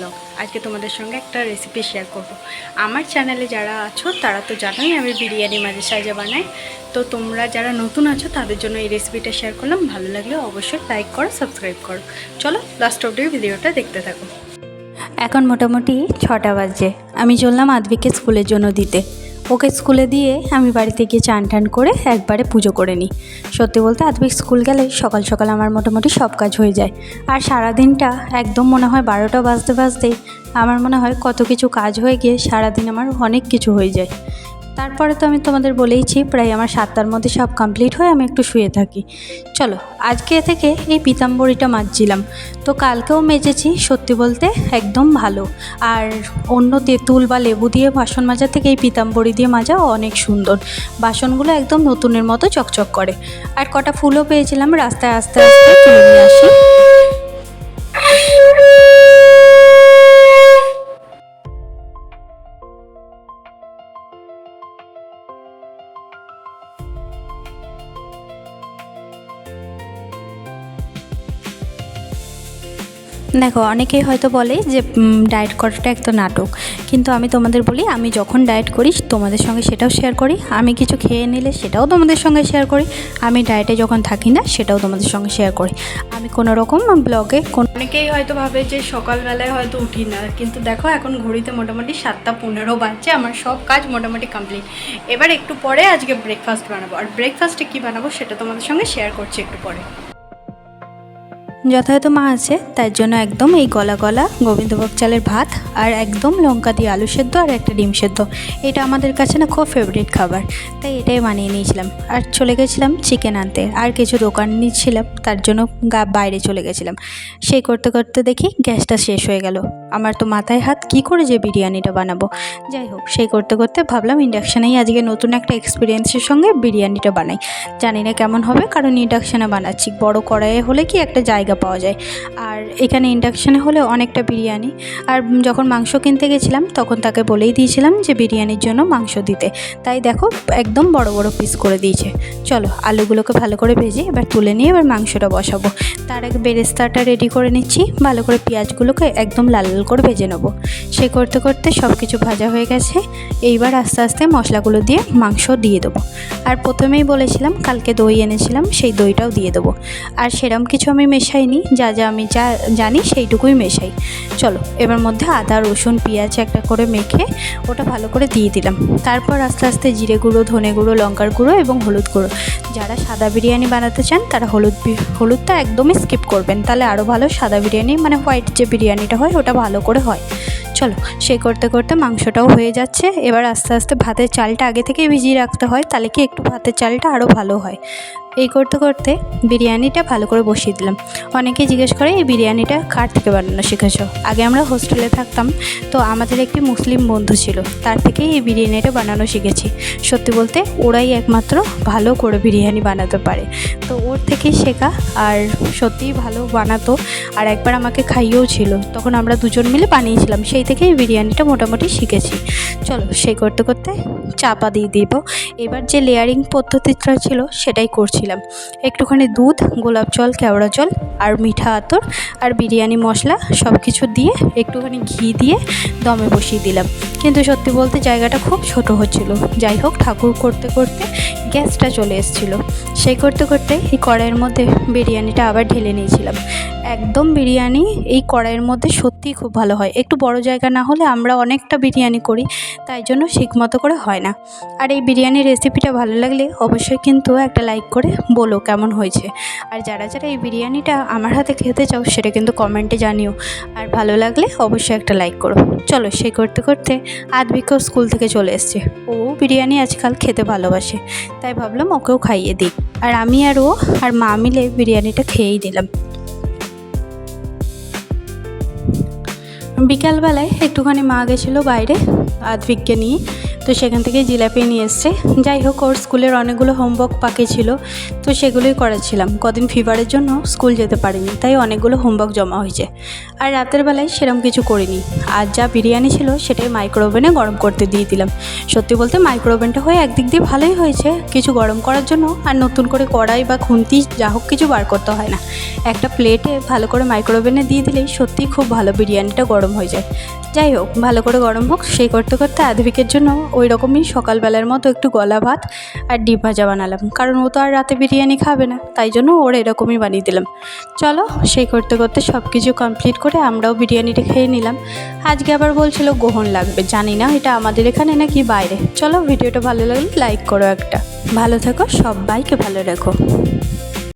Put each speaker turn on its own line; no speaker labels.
Blog. আজকে তোমাদের সঙ্গে একটা রেসিপি শেয়ার করব। আমার চ্যানেলে যারা আছো তারা তো জানোই আমি বিরিয়ানি মাঝে সাঝে বানাই। তো তোমরা যারা নতুন আছো তাদের জন্য এই রেসিপিটা শেয়ার করলাম। ভালো লাগলে অবশ্যই লাইক করো, সাবস্ক্রাইব করো। চলো লাস্ট অবধি ভিডিওটা দেখতে থাকো। এখন মোটামুটি 6টা বাজে। আমি চললাম আদ্বিককে স্কুলের জন্য দিতে। ওকে স্কুলে দিয়ে আমি বাড়িতে গিয়ে চান টান করে একবারে পুজো করে নিই। সত্যি বলতে আদ্বিক স্কুল গেলে সকাল সকাল আমার মোটামুটি সব কাজ হয়ে যায়। আর সারাদিনটা একদম মনে হয় 12টা বাজতে বাজতেই আমার মনে হয় কত কিছু কাজ হয়ে গিয়ে সারাদিন আমার অনেক কিছু হয়ে যায়। তারপরে তো আমি তোমাদের বলেইছি প্রায় আমার 7টার মধ্যে সব কমপ্লিট হয়ে আমি একটু শুয়ে থাকি। চলো আজকে থেকে এই পিতাম্বরীটা মাজছিলাম। তো কালকেও মেজেছি, সত্যি বলতে একদম ভালো। আর অন্য তেঁতুল বা লেবু দিয়ে বাসন মাজা থেকে এই পিতাম্বরী দিয়ে মাজা অনেক সুন্দর। বাসনগুলো একদম নতুনের মতো চকচক করে। আর কটা ফুলও পেয়েছিলাম, রাস্তায় আস্তে আস্তে তুলে নিয়ে আসি। দেখো অনেকেই হয়তো বলে যে ডায়েট করাটা একটা নাটক, কিন্তু আমি তোমাদের বলি আমি যখন ডায়েট করি তোমাদের সঙ্গে সেটাও শেয়ার করি, আমি কিছু খেয়ে নিলে সেটাও তোমাদের সঙ্গে শেয়ার করি, আমি ডায়েটে যখন থাকি না সেটাও তোমাদের সঙ্গে শেয়ার করি। আমি কোনো রকম ব্লগে অনেকেই হয়তো ভাবে যে সকালবেলায় হয়তো উঠি না, কিন্তু দেখো এখন ঘড়িতে মোটামুটি 7টা 15 বাজছে, আমার সব কাজ মোটামুটি কমপ্লিট। এবার একটু পরে আজকে ব্রেকফাস্ট বানাবো, আর ব্রেকফাস্টে কী বানাবো সেটা তোমাদের সঙ্গে শেয়ার করছি একটু পরে। যথাযথ মা আছে তার জন্য একদম এই গলা গলা গোবিন্দভোগ চালের ভাত আর একদম লঙ্কা দিয়ে আলু সেদ্ধ আর একটা ডিম সেদ্ধ, এটা আমাদের কাছে না খুব ফেভারিট খাবার, তাই এটাই বানিয়ে নিয়েছিলাম। আর চলে গেছিলাম চিকেন আনতে, আর কিছু দোকান নিচ্ছিলাম তার জন্য বাইরে চলে গেছিলাম। সেই করতে করতে দেখি গ্যাসটা শেষ হয়ে গেল। আমার তো মাথায় হাত কী করে যে বিরিয়ানিটা বানাবো। যাই হোক, সেই করতে করতে ভাবলাম ইন্ডাকশানেই আজকে নতুন একটা এক্সপিরিয়েন্সের সঙ্গে বিরিয়ানিটা বানাই। জানি না কেমন হবে, কারণ ইন্ডাকশানে বানাচ্ছি, বড় কড়াইয়ে হলে কি একটা জায়গা পাওয়া যায়, আর এখানে ইন্ডাকশানে হলে অনেকটা বিরিয়ানি। আর যখন মাংস কিনতে গেছিলাম তখন তাকে বলেই দিয়েছিলাম যে বিরিয়ানির জন্য মাংস দিতে, তাই দেখো একদম বড় বড় পিস করে দিয়েছে। চলো আলুগুলোকে ভালো করে ভেজে এবার তুলে নিয়ে এবার মাংসটা বসাবো। তার আগে বেরেস্তাটা রেডি করে নিচ্ছি, ভালো করে পেঁয়াজগুলোকে একদম লাল লাল করে ভেজে নেবো। সে করতে করতে সব কিছু ভাজা হয়ে গেছে। এইবার আস্তে আস্তে মশলাগুলো দিয়ে মাংস দিয়ে দেবো। আর প্রথমেই বলেছিলাম কালকে দই এনেছিলাম, সেই দইটাও দিয়ে দেবো। আর সেরম কিছু আমি মেশাইনি, যা আমি জানি সেইটুকুই মেশাই। চলো এবার মধ্যে আদা রসুন পেঁয়াজ একটা করে মেখে ওটা ভালো করে দিয়ে দিলাম। তারপর আস্তে আস্তে জিরে গুঁড়ো, ধনে গুঁড়ো, লঙ্কার গুঁড়ো এবং হলুদ গুঁড়ো। যারা সাদা বিরিয়ানি বানাতে চান তারা হলুদটা একদমই স্কিপ করবেন, তাহলে আরও ভালো সাদা বিরিয়ানি মানে হোয়াইট যে বিরিয়ানিটা হয় ওটা ভালো করে হয়। চলো সেই করতে করতে মাংসটাও হয়ে যাচ্ছে। এবার আস্তে আস্তে ভাতের চালটা আগে থেকে ভিজিয়ে রাখতে হয়, তাহলে কি একটু ভাতের চালটা আরও ভালো হয়। এই করতে করতে বিরিয়ানিটা ভালো করে বসিয়ে দিলাম। অনেকেই জিজ্ঞেস করে এই বিরিয়ানিটা কার থেকে বানানো শিখেছো। আগে আমরা হোস্টেলে থাকতাম, তো আমাদের একটি মুসলিম বন্ধু ছিল, তার থেকেই এই বিরিয়ানিটা বানানো শিখেছি। সত্যি বলতে ওরাই একমাত্র ভালো করে বিরিয়ানি বানাতে পারে, তো ওর থেকেই শেখা। আর সত্যিই ভালো বানাতো, আর একবার আমাকে খাইয়েও ছিল, তখন আমরা দুজন মিলে বানিয়েছিলাম, সেই থেকেই বিরিয়ানিটা মোটামুটি শিখেছি। চলো সেই করতে করতে চাপা দিয়ে দিব। এবার যে লেয়ারিং পদ্ধতিটা ছিল সেটাই করছিলাম। একটুখানি দুধ, গোলাপ জল, কেওড়া জল আর মিঠা আতর আর বিরিয়ানি মশলা সব কিছু দিয়ে একটুখানি ঘি দিয়ে দমে বসিয়ে দিলাম। কিন্তু সত্যি বলতে জায়গাটা খুব ছোট হচ্ছিল। যাই হোক, ঠাকুর করতে করতে গ্যাসটা চলে এসেছিলো। সেই করতে করতে এই কড়াইয়ের মধ্যে বিরিয়ানিটা আবার ঢেলে নিয়েছিলাম। একদম বিরিয়ানি এই কড়াইয়ের মধ্যে সত্যিই খুব ভালো হয়। একটু বড় জায়গা না হলে আমরা অনেকটা বিরিয়ানি করি, তাই জন্য ঠিক মতো করে হয় না। আর এই বিরিয়ানির রেসিপিটা ভালো লাগলে অবশ্যই কিন্তু একটা লাইক করে বলো কেমন হয়েছে। আর যারা যারা এই বিরিয়ানিটা আমার হাতে খেতে চাও সেটা কিন্তু কমেন্টে জানিও, আর ভালো লাগলে অবশ্যই একটা লাইক করো। চলো সেই করতে করতে আদ্বিকও স্কুল থেকে চলে এসছে। ও বিরিয়ানি আজকাল খেতে ভালোবাসে, তাই ভাবলাম ওকেও খাইয়ে দিই। আর আমি আর ও আর মা মিলে বিরিয়ানিটা খেয়েই দিলাম। বিকালবেলায় একটুখানি মা গেছিলো বাইরে আদ্বিককে নিয়ে, তো সেখান থেকে জিলাপি নিয়ে এসছে। যাই হোক, ওর স্কুলের অনেকগুলো হোমওয়ার্ক বাকি ছিল, তো সেগুলোই করাচ্ছিলাম। কদিন ফিভারের জন্য স্কুল যেতে পারিনি, তাই অনেকগুলো হোমওয়ার্ক জমা হয়েছে। আর রাতের বেলায় সেরকম কিছু করিনি। আর যা বিরিয়ানি ছিল সেটাই মাইক্রোওভেনে গরম করতে দিয়ে দিলাম। সত্যি বলতে মাইক্রোওভেনটা হয়ে একদিক দিয়ে ভালোই হয়েছে, কিছু গরম করার জন্য আর নতুন করে কড়াই বা খুন্তি যা হোক কিছু বার করতে হয় না। একটা প্লেটে ভালো করে মাইক্রোওভেনে দিয়ে দিলেই সত্যিই খুব ভালো বিরিয়ানিটা গরম গরম হয়ে যায়। যাই হোক, ভালো করে গরম হোক। সেই করতে করতে আধুবিকের জন্য ওই রকমই সকালবেলার মতো একটু গলা ভাত আর ডিম ভাজা বানালাম, কারণ ও তো আর রাতে বিরিয়ানি খাবে না, তাই জন্য ওর এরকমই বানিয়ে দিলাম। চলো, সেই করতে করতে সব কিছু কমপ্লিট করে আমরাও বিরিয়ানিটা খেয়ে নিলাম। আজকে আবার বলছিল গ্রহণ লাগবে, জানি না এটা আমাদের এখানে নাকি বাইরে। চলো, ভিডিওটা ভালো লাগলে লাইক করো একটা। ভালো থেকো, সবাইকে ভালো রেখো।